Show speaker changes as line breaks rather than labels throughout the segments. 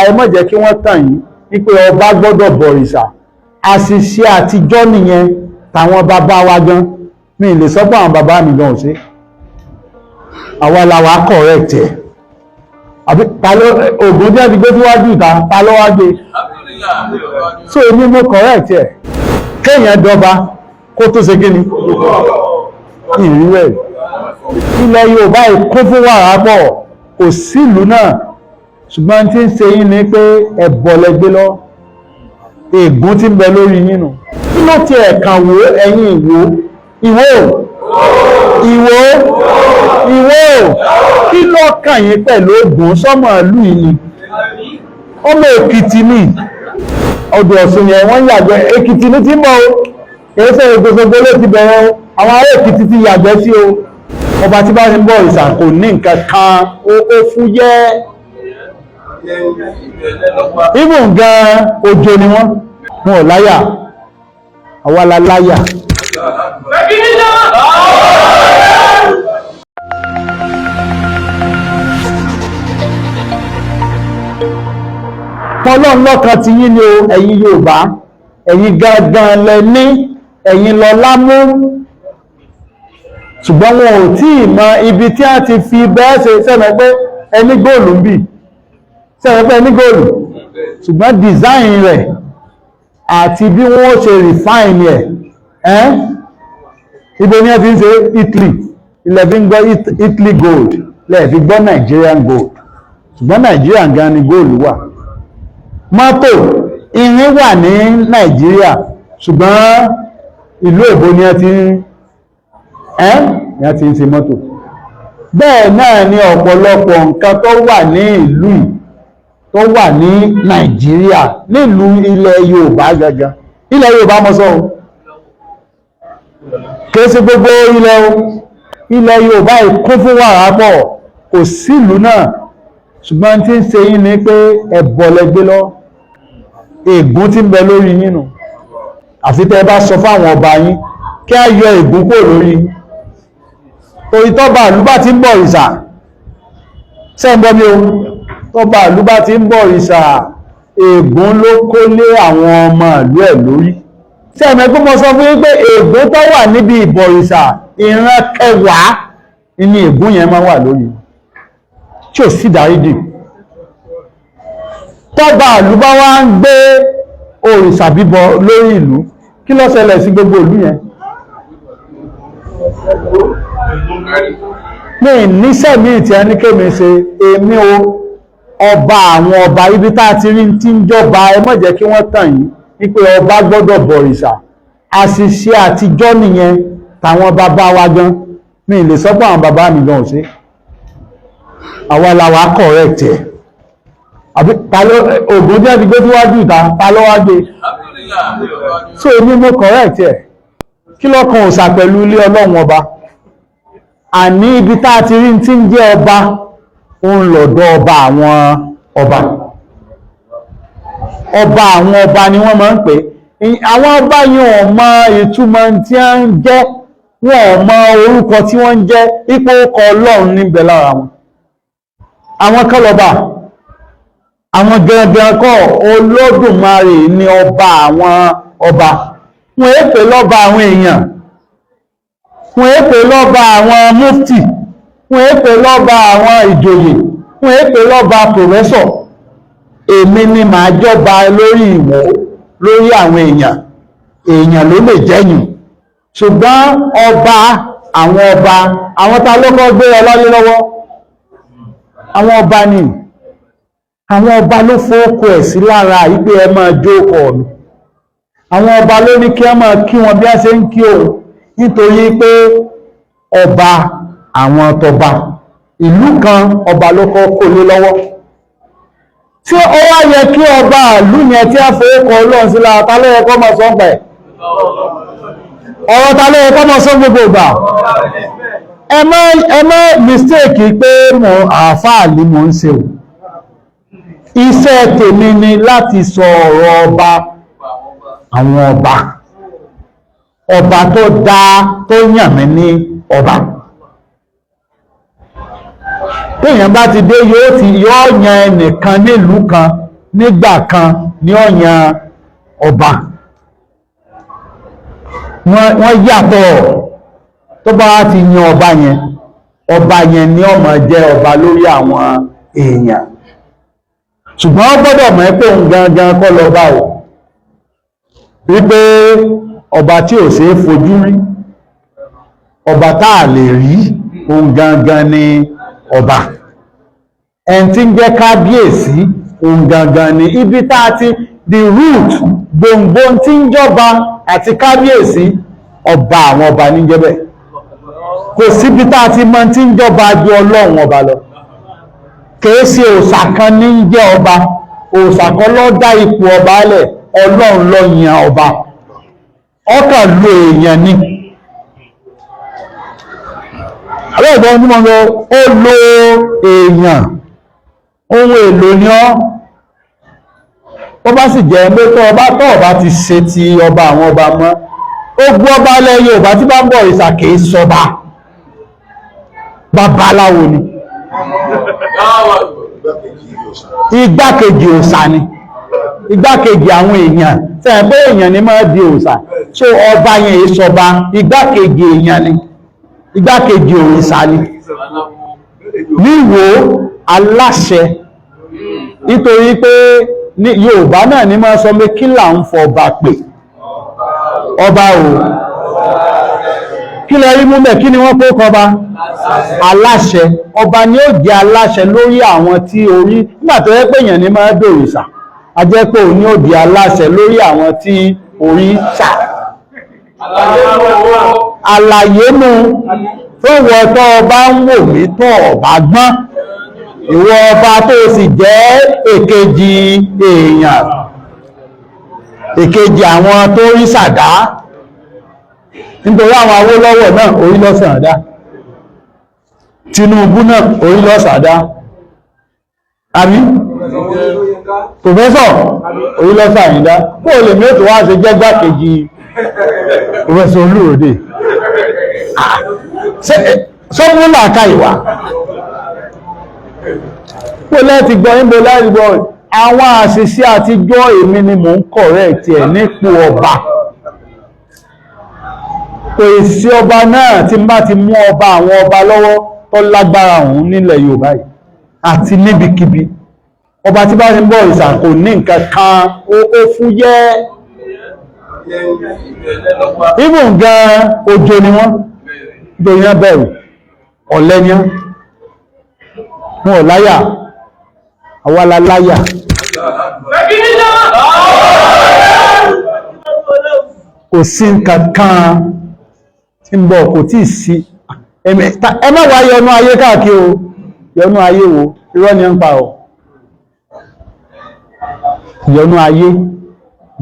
ẹ má jẹ́ kí wọ́n tàn yín wípé ọba gbọ́dọ̀ bọ̀rìṣà. Àṣìṣe àtijọ́ nìyẹn tàwọn bàbá wa gan. Mi lè sọ pé àwọn bàbá mi gan ò ṣe. Àwa la wá correct ẹ̀. Àbí ta ló Ògún jẹ́ ti gbé síwájú ìta, ta ló wá gbé? So èmi mo correct ẹ̀. Kéèyàn dọba kó tó ṣe kíni? Ìrírẹ̀. Ilẹ̀ Yorùbá kún fún wàrà pọ̀, kò sílùú náà. Ṣùgbọ́n tí ń ṣe yín ni pé ẹbọ lẹ gbé lọ. Ègún tí ń bẹ lórí yín nù. Kí ló ti ẹ̀kan wò ẹ̀yin Ìwó kí ló kàn yín pẹ̀lú Ògún sọ́mọ ìlú yìí ni? Ọmọ Èkìtì ni ọdún Ọ̀ṣun yẹn wọ́n yàgbẹ́ Èkìtì ní tí ń bọ̀ o kìí ṣe Ògbóṣogbo ló ti bẹ̀rẹ̀ o àwọn ará Èkìtì ti yàgbẹ́ sí o. Ọba tí bá ti ń bọ̀ ìsà kò ní nǹkan kan ó fúyẹ́. Ibùn gan ojo ni wọn ò láyà, àwa la láyà. Ọlọ́run lọ́kan ti yín ni o, ẹ̀yin Yorùbá, ẹ̀yin gangan lẹ ní, ẹ̀yin lọ lámú. Ṣùgbọ́n wọn ò tí ì mọ ibi tí a ti fi bẹ́ẹ̀ ṣe sẹ́nà pé ẹni góòlù ń bì. Sẹ́nà pé ẹni góòlù. Ṣùgbọ́n design rẹ̀ àti bí wọ́n ṣe refine ẹ̀. Ibo ni ẹ ti ń ṣe Italy. Ilẹ̀ fi ń gbọ́ Italy gold. Lẹ́ẹ̀ fi gbọ́ Nigerian gold. Ṣùgbọ́n Nigerian gan ni góòlù wà. Mọ́tò irin wà ní Nàìjíríà ṣùgbọ́n ìlú èbó ni a ti ń ṣe mọ́tò. Bẹ́ẹ̀ náà ni ọ̀pọ̀lọpọ̀ nǹkan tó wà ní ìlú tó wà ní Nàìjíríà nílùú ilẹ̀ Yorùbá gangan. Ilẹ̀ Yorùbá mọ́ sọ kìí ṣe gbogbo ilẹ̀ Yorùbá kún fún wàrà pọ̀, kò sílùú náà. Ṣùgbọ́n tí ń ṣe yín ni pé ẹbọ lẹ gbé lọ. Ègún tí ń bẹ lórí yín nù. Àfi tẹ́ bá sọ fáwọn ọba yín kí á yọ ègún kò lórí yín. Torí tọ́ba ìlú bá ti ń bọ̀ ìsà sẹ́ńbọ́ mi o, tọ́ba ìlú bá ti ń bọ̀ ìsà ègún ló kó lé àwọn ọmọ ìlú ẹ̀ lórí. Sẹ́ẹ̀mẹ́ pé mo sọ fún yín pé ègún tó wà níbi ìbọ̀rìṣà ìran kẹwàá ni ègún yẹn máa wà lórí tí ò sí dárídì. Tọ́ba ìlú bá wá ń gbé òrìṣà bíbọ lórí ìlú, kí ló ṣẹlẹ̀ sí gbogbo ìlú yẹn? Ní ìníṣẹ́ mi tí a ní kémi ṣe èmi o ọba àwọn ọba ibi tá a ti rí tí ń jọba ẹ má jẹ́ kí wọ́n tàn yín wípé ọba gbọ́dọ̀ bọ̀rìṣà. Àṣìṣe àtijọ́ nìyẹn tàwọn bàbá wa gan. Mi lè sọ pé àwọn bàbá mi gan ò ṣe. Àwa la wá correct ẹ̀. Àbí ta ló Ògún jẹ́ ti gbé síwájú ìta, ta ló wá gbé? So èmi mo correct ẹ̀. Kí lọ́kàn òòṣà pẹ̀lú ilé Ọlọ́run ọba? Àní ibi tá a ti rí tí ń jẹ́ ọba òun lọ̀dọ̀ ọba àwọn ọba. Ọba àwọn ọba ni wọ́n máa ń pè. Àwọn ọba yìí ò mọ ìtumọ̀ tí wọ́n ń jẹ́, wọn ò mọ orúkọ tí wọ́n ń jẹ́, ipò ọkọ̀ Ọlọ́run níbẹ̀ lára wọn. Àwọn kan lọ́ba, àwọn gangan kọ́ Olódùmarè ni ọba àwọn ọba. Wọ́n èpè lọ́ba àwọn èèyàn, wọ́n èpè lọ́ba àwọn mufti, wọ́n èpè lọ́ba àwọn ìjòyè, wọ́n èpè lọ́ba pòfẹ́sọ̀. Èmi ni màá jọba lórí Ìwó, lórí àwọn èèyàn ló lè jẹ́yìn. Ṣùgbọ́n ọba àwọn ta ló kọ́ gbé ọlọ́lé lọ́wọ́? Àwọn ọba ni, àwọn ọba ló fọ́ọ̀kọ̀ ẹ̀ sí lára ìpé ẹ máa jókòó mi. Àwọn ọba ló ní kí ẹ máa kí wọn bí a ṣe ń kí òun, nítorí pé ọba àwọn tọba ìlú kan ọba ló kọ́ kó lé lọ́wọ́. Tí ó wá yẹ kí ọba ìlú yẹn tí a fọ́ọ̀kọ̀ Ọlọ́run sí lára, ta ló yẹ kó máa sọ pẹ̀? Ọ̀rọ̀ ta ló yẹ kó máa sọ gbogbo ìgbà? Ẹ má mistake pé àáfàá ni mo ń ṣe o. Iṣẹ́ tèmi ni láti sọ ọ̀rọ̀ ọba àwọn ọba tó dá tó yàn mí ní ọba. Téèyàn bá ti dé yóò yan ẹnìkan nílùú kan nígbà kan ní ọ̀yàn ọba wọ́n yàtọ̀ tó bá ti yan ọba yẹn ni ó máa jẹ́ ọba lórí àwọn èèyàn ṣùgbọ́n ó gbọ́dọ̀ mọ̀ pé òun gangan kọ́ lọ́ba o wípé ọba tí ò ṣeé fojú rí ọba táà lè rí òun gangan ni ọba ẹni tí ń jẹ́ kábíyèsí òun gangan ni ibi táà ti the root gbòǹgbò tí ń jọba àti kábíyèsí ọba àwọn ọba ní jẹ́bẹ̀ kò síbi táà ti mọ̀ tí ń jọba ju ọlọ́run ọba lọ kìí ṣe òòṣà kan ní jẹ́ ọba òòṣà kan ló dá ipò ọba lẹ̀ ọlọ́run ló yan ọba ọkàn lo èèyàn ni àbẹ́ẹ̀gbọ́n tí mo lọ ó lo èèyàn ohun èlò ni ó bá sì jẹ́ pé tó ọba ti ṣe ti ọba àwọn ọba mọ́ ó gbọ́ ọba ilẹ̀ Yorùbá tí bá ń bọ̀ ìsà kìí sọba babaláwo ni igbákejì òòṣà ni igbákejì àwọn èèyàn tẹ́ pé èèyàn ni máa di òòṣà so ọba yẹn ìṣọba igbákejì èèyàn ni igbákejì òòṣà ni níwò aláṣẹ nítorí pé ní Yorùbá náà ní máa sọ pé kí là ń fọba pè ọba o kí lẹ rí mú mẹ́ kí ni wọ́n kó kọba aláṣẹ ọba ni ó jẹ́ aláṣẹ lórí àwọn tí orí nígbà tó yẹ pé èèyàn ní máa dòrìṣà a jẹ́ pé òun ni ó di aláṣẹ lórí àwọn tí orí ṣà àlàyé nu tó wọ tó ọba ń wò mí tó ọba gbọ́n ìwọ ọba tó sì jẹ́ èkejì èèyàn èkejì àwọn tó rí ṣàdá nítorí àwọn Awólọ́wọ̀ náà orí lọ́sàn àdá Tinubu náà orí lọ́sàn àdá àmì pòfẹ́sọ̀ orí lọ́sàn àyíndá kó o lè mẹ́tò wá ṣe jẹ́gbà kejì pòfẹ́sọ̀ Olúròdé sọ́múlà ká ìwà kó lẹ́ti gbọ́ níbo láti gbọ́ àwọn àṣìṣe àtijọ́ èmi ni mò ń correct ẹ̀ nípò ọba kò sí ọba náà tí bá ti mú ọba àwọn ọba lọ́wọ́ tó lágbára òun nílẹ̀ Yorùbá yìí àti níbikíbi ọba tí bá ti ń bọ̀ ìsà kò ní nǹkan kan ó fúyẹ́ even gan ojo ni wọ́n nítorí wọ́n bẹ̀rù ọ̀lẹ ni wọ́n ò láyà àwọ́lá láyà kò sí nǹkan kan tí ń bọ̀ kò tí ì sí ẹ má wá yọnú ayé káàkiri o yọnú ayé wo irọ́ ni ń pa ọ̀ yọnú ayé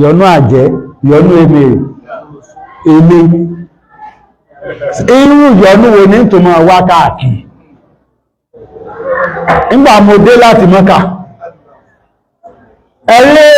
yọnú àjẹ́ yọnú emèrè èlé irú yọnú wo ní tó máa wá káàkiri nígbà mo dé láti Mọ́kà ẹ̀lẹ́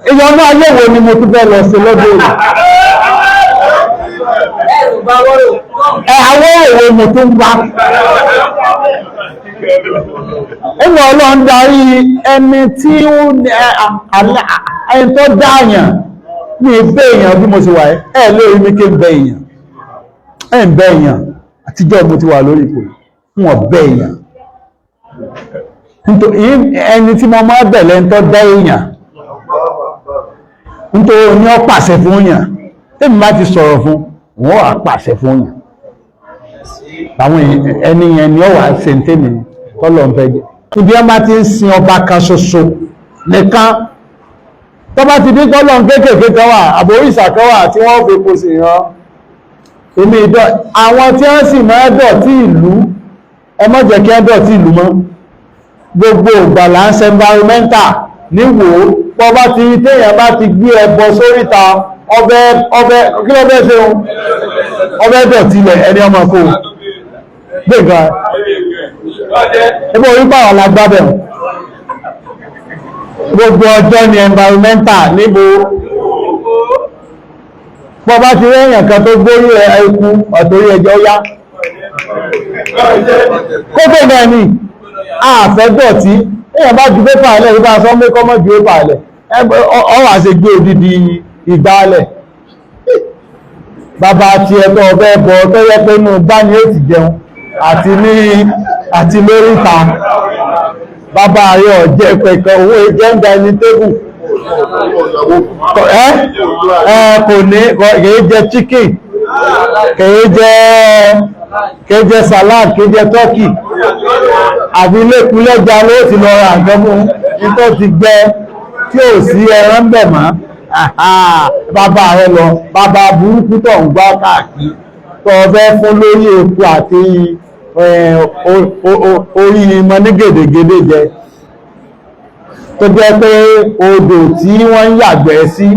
ìyọnú ayé wo ni mo tún fẹ́ lọ sí lọ́dọ̀ àwọn òwò mo tún bá ẹgbẹ́ Ọlọ́run darí ẹni tí ẹni tó dáyàn ní ẹgbẹ́ èèyàn bí mo ti wà ẹ̀ lórí mi kí ń bẹ èèyàn ẹ̀ ń bẹ èèyàn àtijọ́ mo ti wà lórí ipò wọn bẹ èèyàn ẹni tí mo máa bẹ̀lẹ̀ ń tọ́ dá èèyàn nítorí ní ọ pàṣẹ fún èèyàn tẹ́mi bá ti sọ̀rọ̀ fún wọ́n wà pàṣẹ fún èèyàn àwọn ẹni yẹn ni ó wà ṣe ń tẹ́mi tọ́lọ̀ ń fẹ́ jẹ́ ibi wọn bá ti ń sin ọba kan ṣoṣo nìkan tó bá ti dín tọ́lọ̀ ń kéékèèké kan wà àbòríṣà kan wà tí wọ́n fi kó sí ìran omi ìdọ̀ àwọn tí wọ́n sì máa dọ̀tí ìlú ẹ má jẹ́ kí wọ́n dọ̀tí ìlú mọ́ gbogbo ìgbàlá ń ṣe environmental níwò pọ́ bá ti téèyàn bá ti gbé ẹbọ sóríta ọbẹ̀ kí ló bẹ́ ṣe ohun ọbẹ̀ dọ̀tí ilẹ̀ ẹni ọmọ kó gbẹ̀gbà ẹgbẹ́ orí pàwọn alágbábẹ̀ gbogbo ọjọ́ ni environmental níbo pọ́ bá ti rẹ̀yàn kan tó gbórí ẹkù ọ̀tòrí ẹjọ́ yá kókò náà ni àfẹ́ dọ̀tí èèyàn bá ju pépà lẹ̀ nígbà sọ pé kọ́mọ́ ju pépà lẹ̀ ọwà ṣe gbé odidi ìgbálẹ̀ bàbá àti ẹ̀tọ́ ọ̀fẹ́ bọ̀ tó yẹ pé inú bá ní ètì jẹun àti lóríta bàbá rẹ̀ ọ̀jẹ́ pẹ̀kẹ́ owó ìjẹ́ǹdà ẹni tébù kò ní kìí jẹ chicken kìí jẹ salad kìí jẹ turkey àbí lẹ́kùnlẹ́jà ló ti lọ ra àgbẹ̀mú nítọ́ ti gbẹ tí ò sí ẹran bẹ̀ mọ́ bàbá rẹ̀ lọ bàbá burúkú tó ń gbá káàkiri tó fẹ́ fún lórí epo àti orí mọ́ ní gèdègèdè jẹ tó jẹ́ pé odò tí wọ́n ń yàgbẹ́ sí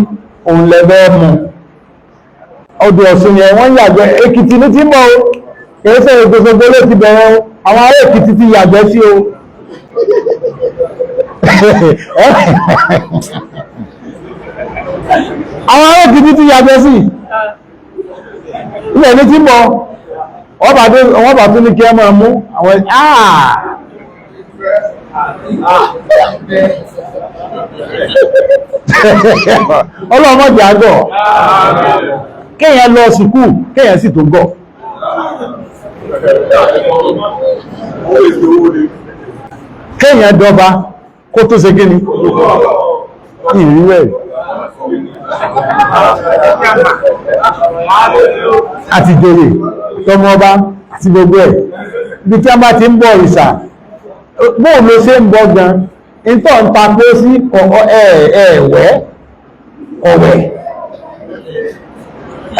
òun lẹ́bẹ́ mu odò Ọ̀ṣun yẹn wọ́n ń yàgbẹ́ Èkìtì ní tí mọ́ o kìí ṣe Òṣogbo ló ti bẹ̀rẹ̀ o àwọn ará Èkìtì ti yàgbẹ́ sí o àwọn ará Èkìtì ti yàgbẹ́ sí ilẹ̀ ní tí mọ́ wọ́n bá tún ní kí ẹ máa mú àwọn ọlọ́mọdé àgọ́ kéèyàn lọ sùkú kéèyàn sì tó gọ̀ kéèyàn dọba kó tó ṣe kíni ìrírẹ̀ àti joyè tọmọ ọba àti gbogbo ẹ̀ bí tí a bá ti ń bọ̀ ìsà bóò ló ṣe ń bọ́ gan ìtọ́ ń ta pé sí ẹ̀ẹ̀wẹ́ ọ̀wẹ̀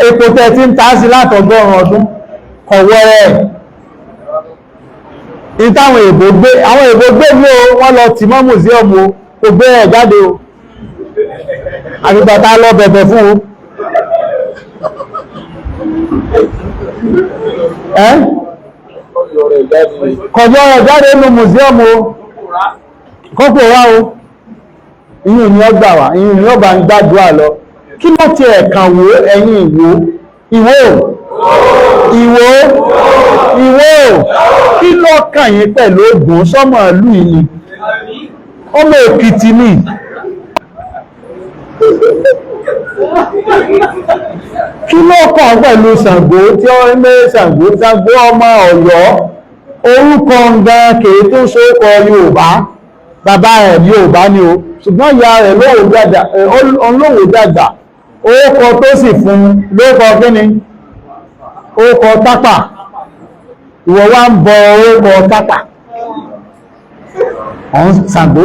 epo tẹ́ tí ń ta sí látọgọ́rùn ọdún kọ̀wọ́ ẹ̀ ìtàwọn èbò gbé àwọn èbò gbé ní o wọ́n lọ tì mọ́ mùsíọ̀mù kò gbé ẹ̀ jáde o àgbìgbàtà lọ bẹ̀bẹ̀ fún o kọjọ́ rẹ̀ jáde nínú mùsíọ̀mù kọ́pọ̀ wá o ìyìn ni ó gbà wá ìyìn ni ó bá ń gbàdúrà lọ kí ló ti ẹ̀kàn wò ẹ̀yìn ìwò kí ló kàn yín pẹ̀lú Ògùn sọ́mọ̀ ìlú ìní ọmọ Èkìtì ni kí ló kàn pẹ̀lú Ṣàngó tí ó ń mẹ́ Ṣàngó ọmọ Ọ̀yọ́ orúkọ ǹgan kèé tó sókọ Yorùbá bàbá rẹ̀ Yorùbá ni o ṣùgbọ́n ìyá rẹ̀ olówó dàgbà orúkọ tó sì fún lókọ kíni orúkọ Tápà ìwọ wá ń bọ orúkọ Tápà Ṣàngó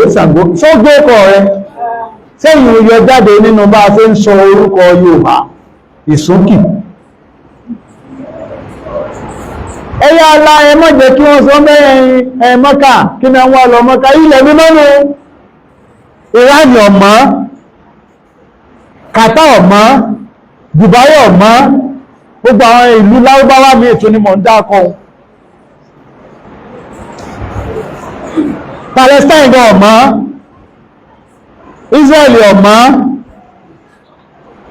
sógbókọ rẹ̀ sẹ́yìn yọ jáde nínú bá a ṣe ń sọ orúkọ Yorùbá ìsókì ẹ̀yà alá ẹmọ́ jẹ́ kí wọ́n sọ mẹ́rin Mọ́kà kí ní wọ́n lọ Mọ́kà ilẹ̀ mímọ́nù Ìránì ọ̀mọ́ Kàtà ọ̀mọ́ Dubai ọ̀mọ́ gbogbo àwọn ìlú Lárúbáwá mi ètò ni mọ̀ ń dákọ̀ Palestine gan ọ̀mọ́ Israeli ọ̀mọ́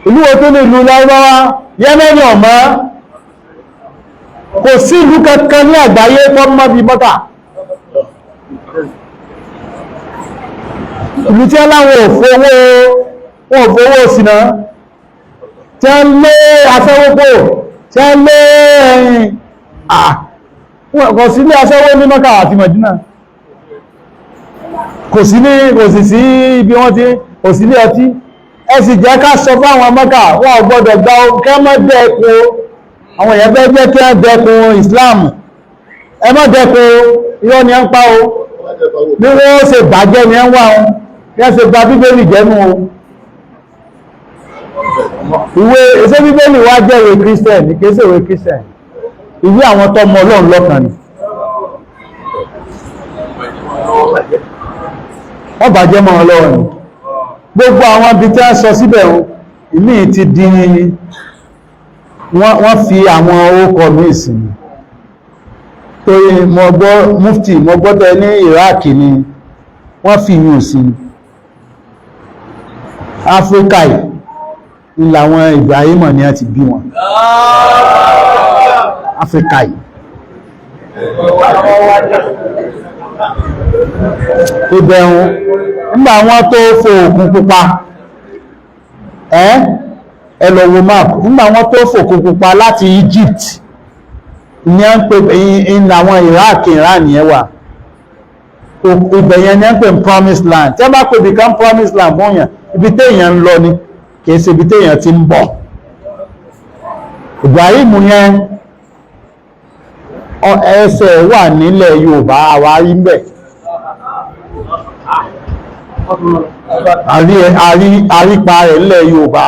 ìlú wo tó ní ìlú Lárúbáwá Yemen ọ̀mọ́ kò sí ìlú kankan ní àgbáyé tó mọ́ bí Mọ́kà ìlú tí aláwọ̀ òfowó sínà tí a ń lé aṣẹ́wópò tí a ń lé ẹ̀yìn kò sí ní aṣẹ́wó ní Mọ́kà àti Mẹdínà kò sí sí ibi wọ́n ti kò sí ní ọtí ẹ sì jẹ́ ká sọ fún àwọn Mọ́kà wọ́n gbọ́dọ̀ gba kẹ́mọ́dẹ́ epo àwọn èèyàn fẹ́ jẹ́ kí wọ́n dẹ́kun Islam ẹ má dẹ́kun irọ́ ni ẹ ń pa o bí wọ́n ṣe bàjẹ́ ni ẹ ń wá o bí wọ́n ṣe gba Bíbélì jẹ́nu o ìwé ṣé Bíbélì wá jẹ́ ìwé Christian ní kéṣe ìwé Christian ìwé àwọn tọmọ Ọlọ́run lọ́kàn ni wọ́n bàjẹ́ mọ́ Ọlọ́run ni gbogbo àwọn ibi tí wọ́n sọ síbẹ̀ ìmí ti di wọ́n fi àwọn orúkọ ní ìsinmi torí mọ́gbọ́ mufti mọ́gbọ́tẹ̀ ní Iraq ni wọ́n fi yùn sí Áfíríkà ìlàwọn Ibrahim ni a ti bí wọn Áfíríkà ìbẹ̀rún nígbà wọ́n tó fò Òkun Pupa ẹ lọ wo map nígbà wọ́n tó fò Òkun Pupa láti Egypt ní ẹ́ ń pè àwọn Iraq Iran yẹn wà ibẹ̀ yẹn ní ẹ́ ń pè promised land tí wọ́n bá pè become promised land mọ́yàn ibi téèyàn ń lọ ni kìí ṣe ibi téèyàn ti ń bọ̀. Ibrahim yẹn ẹsẹ̀ wà nílẹ̀ Yorùbá àwárí ń bẹ̀ àrípa rẹ̀ nílẹ̀ Yorùbá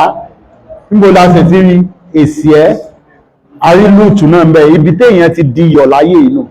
níbo la sì ti rí èsì ẹ́ àrílùtù náà ń bẹ̀ ibi téèyàn ti di iyọ̀ láyé inú